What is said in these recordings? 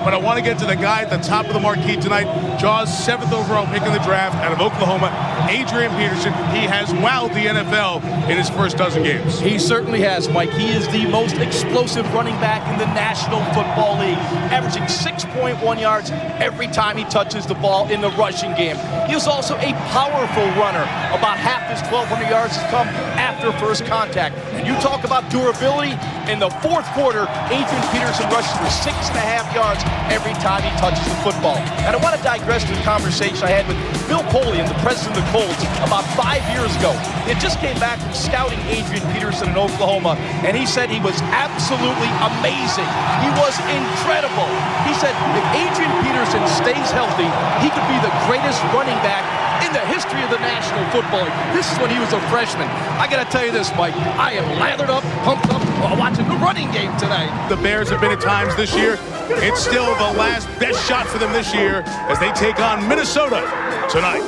but I want to get to the guy at the top of the marquee tonight. Jaws' 7th overall pick in the draft out of Oklahoma, Adrian Peterson. He has wowed the NFL in his first dozen games. He certainly has, Mike. He is the most explosive running back in the National Football League, averaging 6.1 yards every time he touches the ball in the rushing game. He is also a powerful runner. About half his 1,200 yards has come after first contact. And you talk about durability, in the fourth quarter, Adrian Peterson rushes for 6.5 yards every time he touches the football. And I want to digress to the conversation I had with Bill Polian, the president of the Colts, about 5 years ago. It just came back from scouting Adrian Peterson in Oklahoma, and he said he was absolutely amazing. He was incredible. He said if Adrian Peterson stays healthy, he could be the greatest running back in the history of the National Football League. This is when he was a freshman. I got to tell you this, Mike. I am lathered up, pumped up, watching the running game tonight. The Bears have been at times this year. It's still the last best shot for them this year as they take on Minnesota tonight.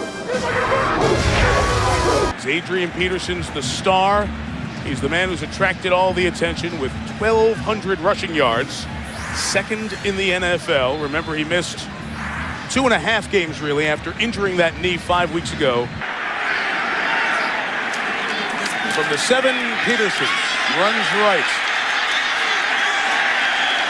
Adrian Peterson's the star. He's the man who's attracted all the attention with 1,200 rushing yards. Second in the NFL. Remember, he missed 2.5 games, really, after injuring that knee 5 weeks ago. From the 7, Peterson runs right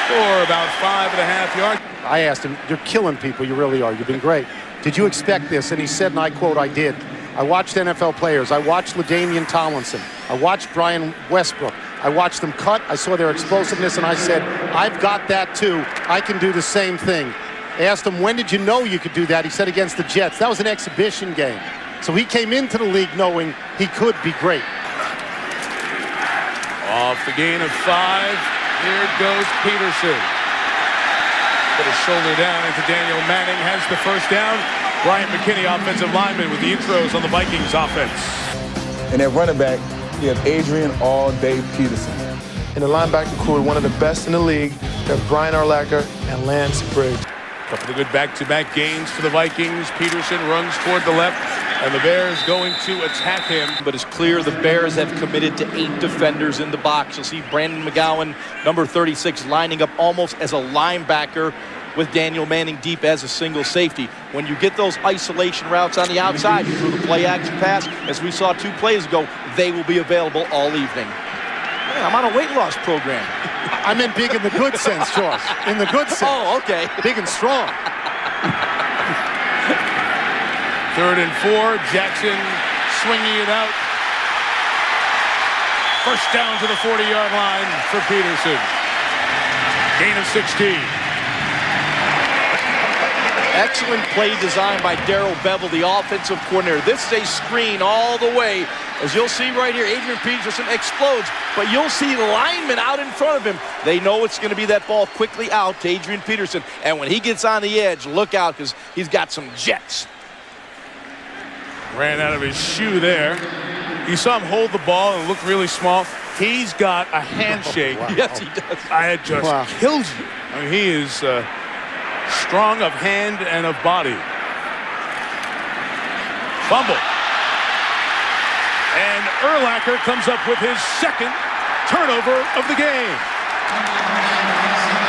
for about 5.5 yards. I asked him, you're killing people, you really are. You've been great. Did you expect this? And he said, and I quote, I did. I watched NFL players. I watched LaDainian Tomlinson. I watched Brian Westbrook. I watched them cut. I saw their explosiveness, and I said, I've got that too. I can do the same thing. I asked him, when did you know you could do that? He said, against the Jets. That was an exhibition game. So he came into the league knowing he could be great. Off the gain of 5. Here goes Peterson. Put his shoulder down into Daniel Manning. Has the first down. Bryant McKinney, offensive lineman, with the intros on the Vikings offense. And at running back, you have Adrian All-Day Peterson. In the linebacker crew, one of the best in the league, you have Brian Urlacher and Lance Briggs. Couple of good back-to-back gains for the Vikings. Peterson runs toward the left, and the Bears going to attack him. But it's clear the Bears have committed to 8 defenders in the box. You'll see Brandon McGowan, number 36, lining up almost as a linebacker with Daniel Manning deep as a single safety. When you get those isolation routes on the outside, you throw the play-action pass, as we saw 2 plays ago, they will be available all evening. Man, I'm on a weight loss program. I meant big in the good sense, Josh. In the good sense. Oh, okay. Big and strong. 3rd and 4. Jackson swinging it out. First down to the 40-yard line for Peterson. Gain of 16. Excellent play design by Darrell Bevel, the offensive coordinator. This is a screen all the way. As you'll see right here, Adrian Peterson explodes, but you'll see linemen out in front of him. They know it's going to be that ball quickly out to Adrian Peterson. And when he gets on the edge, look out, because he's got some jets. Ran out of his shoe there. You saw him hold the ball and look really small. He's got a handshake. Oh, wow. Yes, he does. I had just killed you. I mean, he is strong of hand and of body. Fumble. And Urlacher comes up with his 2nd turnover of the game.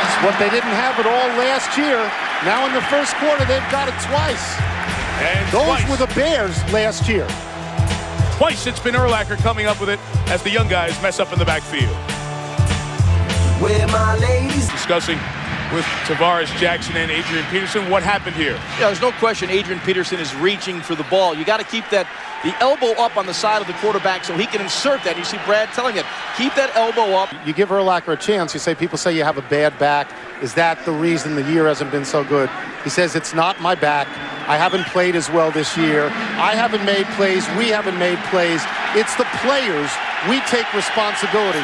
It's what they didn't have at all last year. Now in the first quarter, they've got it twice. And those were the Bears last year. Twice it's been Urlacher coming up with it as the young guys mess up in the backfield. Where my ladies discussing with Tavares Jackson and Adrian Peterson. What happened here? Yeah, there's no question Adrian Peterson is reaching for the ball. You got to keep the elbow up on the side of the quarterback so he can insert that. You see Brad telling him, keep that elbow up. You give Urlacher a chance. People say you have a bad back. Is that the reason the year hasn't been so good? He says, it's not my back. I haven't played as well this year. I haven't made plays. We haven't made plays. It's the players. We take responsibility.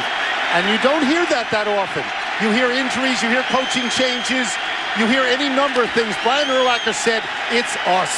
And you don't hear that often. You hear injuries. You hear coaching changes. You hear any number of things. Brian Urlacher said, it's us.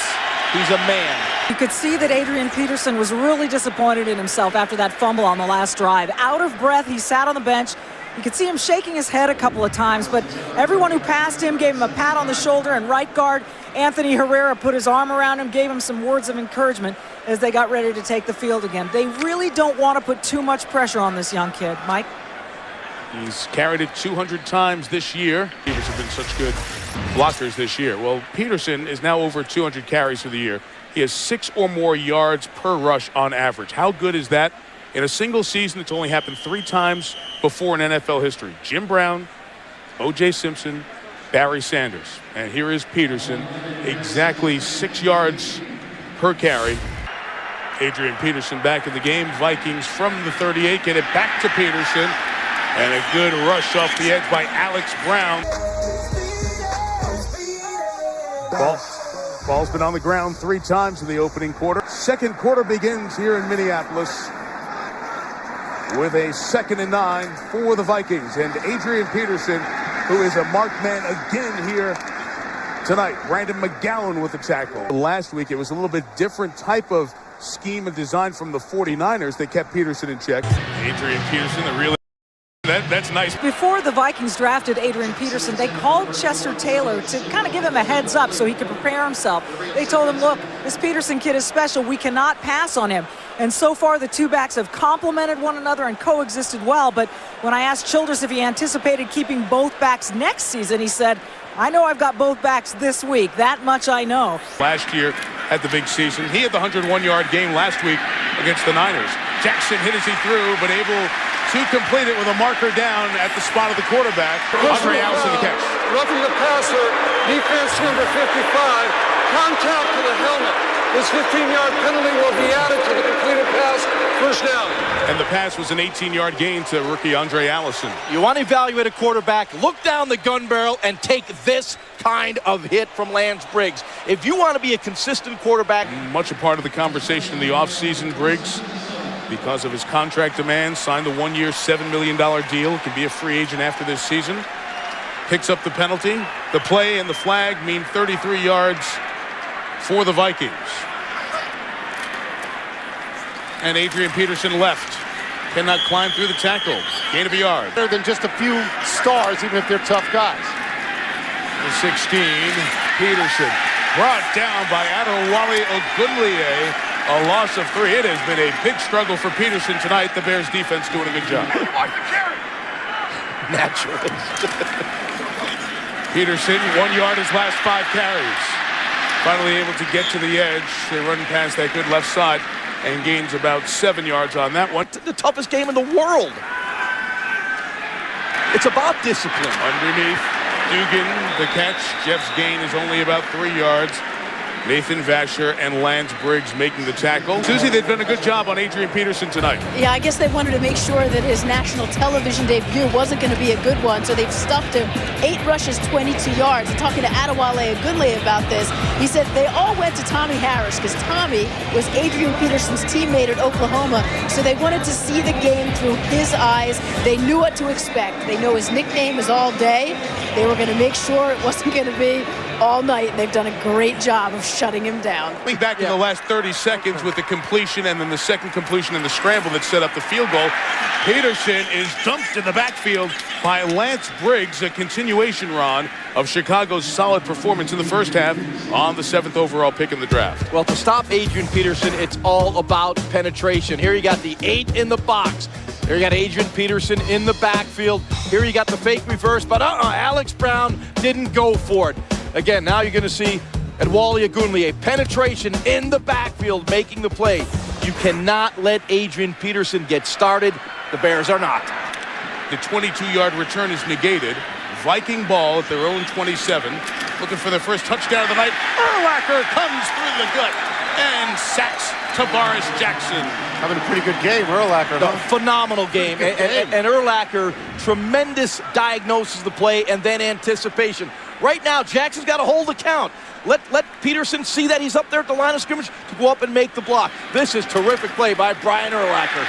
He's a man. You could see that Adrian Peterson was really disappointed in himself after that fumble on the last drive. Out of breath, he sat on the bench. You could see him shaking his head a couple of times, but everyone who passed him gave him a pat on the shoulder, and right guard Anthony Herrera put his arm around him, gave him some words of encouragement as they got ready to take the field again. They really don't want to put too much pressure on this young kid. Mike? He's carried it 200 times this year. Receivers have been such good blockers this year. Well, Peterson is now over 200 carries for the year. He has 6 or more yards per rush on average. How good is that? In a single season, it's only happened 3 times before in NFL history. Jim Brown, O.J. Simpson, Barry Sanders. And here is Peterson, exactly 6 yards per carry. Adrian Peterson back in the game. Vikings from the 38 get it back to Peterson. And a good rush off the edge by Alex Brown. Ball's been on the ground 3 times in the opening quarter. Second quarter begins here in Minneapolis with a 2nd and 9 for the Vikings. And Adrian Peterson, who is a marked man again here tonight. Brandon McGowan with the tackle. Last week, it was a little bit different type of scheme and design from the 49ers. They kept Peterson in check. Adrian Peterson, the real... That's nice. Before the Vikings drafted Adrian Peterson, they called Chester Taylor to kind of give him a heads up so he could prepare himself. They told him, look, this Peterson kid is special. We cannot pass on him. And so far, the 2 backs have complemented one another and coexisted well. But when I asked Childress if he anticipated keeping both backs next season, he said, I know I've got both backs this week. That much I know. Last year had the big season. He had the 101-yard game last week against the Niners. Jackson hit as he threw, but able to complete it with a marker down at the spot of the quarterback. Andre Allison the catch. Roughing the passer, defense number 55, contact to the helmet. This 15-yard penalty will be added to the completed pass, first down. And the pass was an 18-yard gain to rookie Andre Allison. You want to evaluate a quarterback, look down the gun barrel and take this kind of hit from Lance Briggs. If you want to be a consistent quarterback. Much a part of the conversation in the offseason, Briggs, because of his contract demands, signed a 1-year, $7 million deal. Can be a free agent after this season. Picks up the penalty. The play and the flag mean 33 yards for the Vikings. And Adrian Peterson left. Cannot climb through the tackle. Gain of a yard. Better than just a few stars, even if they're tough guys. The 16, Peterson brought down by Adewale Ogunleye. A loss of 3. It has been a big struggle for Peterson tonight. The Bears defense doing a good job. Naturally. Peterson, 1 yard his last 5 carries. Finally able to get to the edge. They run past that good left side and gains about 7 yards on that one. The toughest game in the world. It's about discipline. Underneath, Dugan, the catch. Jeff's gain is only about 3 yards. Nathan Vasher and Lance Briggs making the tackle. Susie, they've done a good job on Adrian Peterson tonight. Yeah, I guess they wanted to make sure that his national television debut wasn't going to be a good one, so they've stuffed him. 8 rushes, 22 yards. And talking to Adewale Ogunleye about this, he said they all went to Tommy Harris because Tommy was Adrian Peterson's teammate at Oklahoma, so they wanted to see the game through his eyes. They knew what to expect. They know his nickname is All Day. They were going to make sure it wasn't going to be all night, and they've done a great job of shutting him down. Back in the last 30 seconds with the completion and then the second completion and the scramble that set up the field goal. Peterson is dumped in the backfield by Lance Briggs, a continuation, Ron, of Chicago's solid performance in the first half on the 7th overall pick in the draft. Well, to stop Adrian Peterson, it's all about penetration. Here you got the 8 in the box. Here you got Adrian Peterson in the backfield. Here you got the fake reverse, but Alex Brown didn't go for it. Again, now you're going to see Adewale Ogunleye, penetration in the backfield, making the play. You cannot let Adrian Peterson get started. The Bears are not. The 22-yard return is negated. Viking ball at their own 27. Looking for their first touchdown of the night. Urlacher comes through the gut and sacks Tavares Jackson. Having a pretty good game, Urlacher. Huh? Phenomenal game. And Urlacher, tremendous diagnosis of the play and then anticipation. Right now, Jackson's got to hold the count. Let Peterson see that he's up there at the line of scrimmage to go up and make the block. This is terrific play by Brian Urlacher.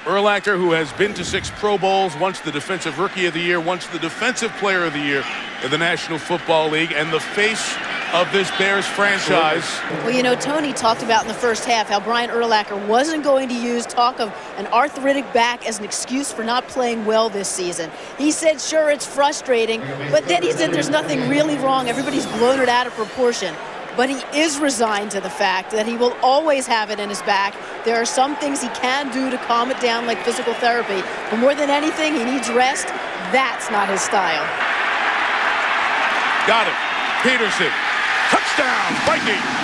Urlacher, who has been to 6 Pro Bowls, once the Defensive Rookie of the Year, once the Defensive Player of the Year in the National Football League, and the face of this Bears franchise. Well, you know, Tony talked about in the first half how Brian Urlacher wasn't going to use talk of an arthritic back as an excuse for not playing well this season. He said, sure, it's frustrating, but then he said there's nothing really wrong. Everybody's blown it out of proportion. But he is resigned to the fact that he will always have it in his back, There are some things he can do to calm it down, like physical therapy. But more than anything, he needs rest. That's not his style. Got it. Peterson. Touchdown, Vikings.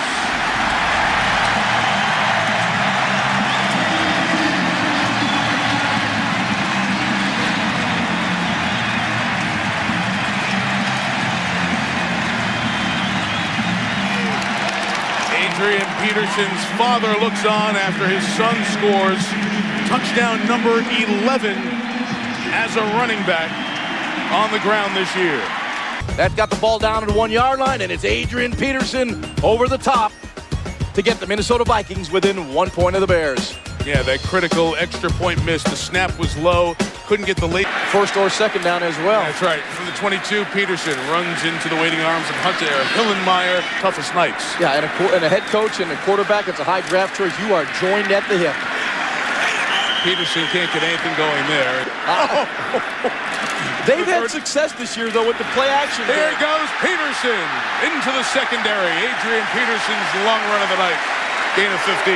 Adrian Peterson's father looks on after his son scores touchdown number 11 as a running back on the ground this year. That got the ball down to the 1 yard line, and it's Adrian Peterson over the top to get the Minnesota Vikings within 1 point of the Bears. Yeah, that critical extra point miss. The snap was low. Couldn't get the late first or second down as well. That's right. From the 22, Peterson runs into the waiting arms of Hunter Hillenmeyer, toughest nights. Yeah, and a head coach and a quarterback, it's a high draft choice. You are joined at the hip. Peterson can't get anything going there. They've had success this year, though, with the play action. There goes Peterson into the secondary. Adrian Peterson's long run of the night. Gain of 15.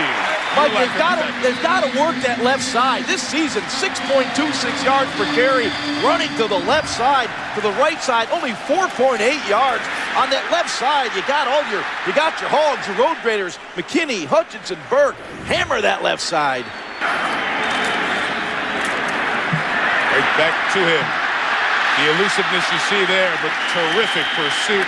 Mike, they've got to work that left side. This season, 6.26 yards per carry, running to the left side, to the right side, only 4.8 yards. On that left side, you got your hogs, your road graders, McKinney, Hutchinson, Burke. Hammer that left side. Right back to him. The elusiveness you see there, but terrific pursuit.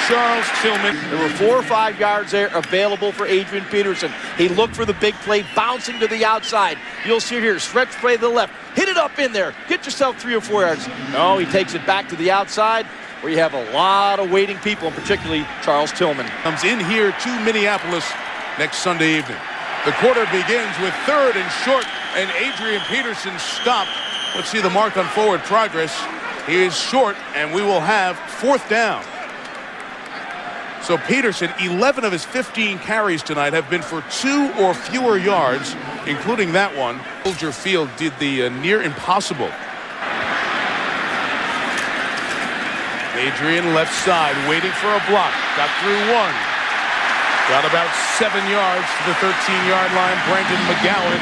Charles Tillman. There were 4 or 5 yards there available for Adrian Peterson. He looked for the big play, bouncing to the outside. You'll see it here, stretch play to the left. Hit it up in there. Get yourself 3 or 4 yards. No, he takes it back to the outside where you have a lot of waiting people, and particularly Charles Tillman. Comes in here to Minneapolis next Sunday evening. The quarter begins with 3rd and short, and Adrian Peterson stopped. Let's see the mark on forward progress. He is short, and we will have 4th down. So Peterson, 11 of his 15 carries tonight have been for 2 or fewer yards, including that one. Soldier Field did the near impossible. Adrian left side, waiting for a block. Got through 1. Got about 7 yards to the 13-yard line. Brandon McGowan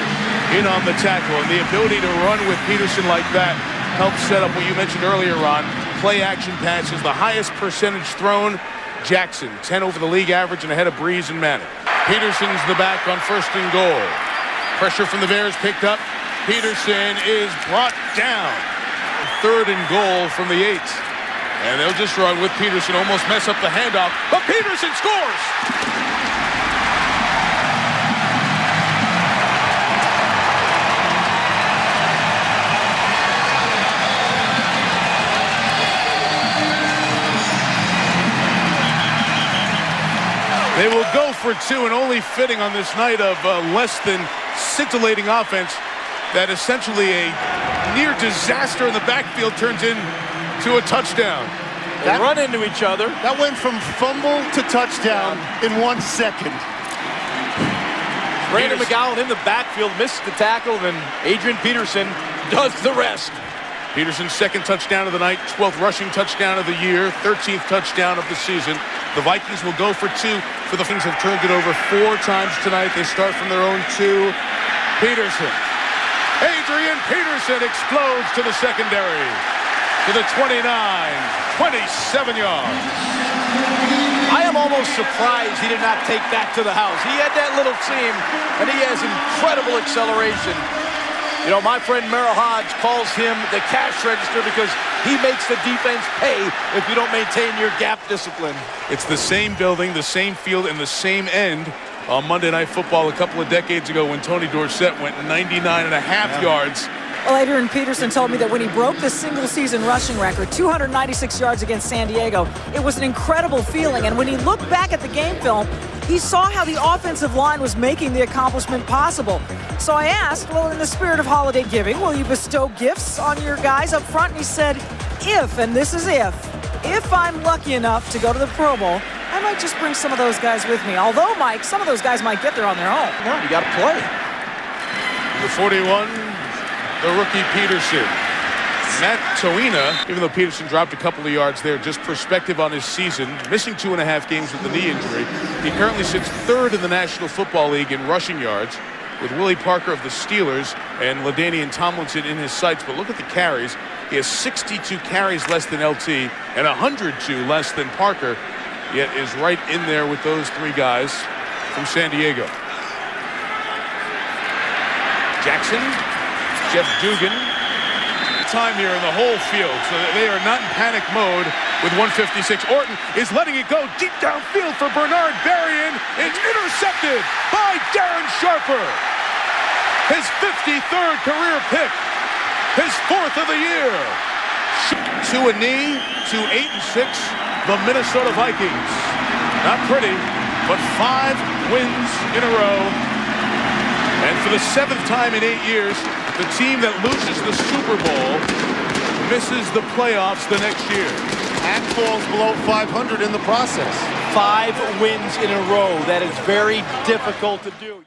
in on the tackle. And the ability to run with Peterson like that helps set up what you mentioned earlier, Ron. Play action passes, the highest percentage thrown. Jackson, 10 over the league average and ahead of Breeze and Manning. Peterson's the back on 1st and goal. Pressure from the Bears picked up. Peterson is brought down. 3rd and goal from the 8. And they'll just run with Peterson, almost mess up the handoff, but Peterson scores! They will go for 2, and only fitting on this night of less than scintillating offense that essentially a near disaster in the backfield turns into a touchdown. They run into each other. That went from fumble to touchdown in 1 second. Brandon McGowan in the backfield misses the tackle, and Adrian Peterson does the rest. Peterson's 2nd touchdown of the night, 12th rushing touchdown of the year, 13th touchdown of the season. The Vikings will go for 2. The Vikings have turned it over 4 times tonight. They start from their own 2. Peterson. Adrian Peterson explodes to the secondary. To the 29, 27 yards. I am almost surprised he did not take that to the house. He had that little seam, and he has incredible acceleration. You know, my friend Merrill Hodge calls him the cash register because he makes the defense pay if you don't maintain your gap discipline. It's the same building, the same field, and the same end on Monday Night Football a couple of decades ago when Tony Dorsett went 99.5 yards. Well, Adrian Peterson told me that when he broke the single-season rushing record, 296 yards against San Diego, it was an incredible feeling. And when he looked back at the game film, he saw how the offensive line was making the accomplishment possible. So I asked, well, in the spirit of holiday giving, will you bestow gifts on your guys up front? And he said, if, and this is if I'm lucky enough to go to the Pro Bowl, I might just bring some of those guys with me. Although, Mike, some of those guys might get there on their own. No, you got to play. The 41, the rookie Peterson. Matt Toina, even though Peterson dropped a couple of yards there, just perspective on his season, missing 2.5 games with the knee injury. He currently sits 3rd in the National Football League in rushing yards. with Willie Parker of the Steelers and LaDainian Tomlinson in his sights. But look at the carries. He has 62 carries less than LT and 102 less than Parker, yet is right in there with those three guys from San Diego. Jackson, Jeff Dugan. Time here in the whole field, so that they are not in panic mode with 156. Orton is letting it go deep downfield for Bernard Berrien. It's intercepted by Darren Sharper. His 53rd career pick, his 4th of the year. To a knee, to 8-6, the Minnesota Vikings. Not pretty, but 5 wins in a row. And for the 7th time in 8 years, the team that loses the Super Bowl misses the playoffs the next year. And falls below 500 in the process. 5 wins in a row. That is very difficult to do.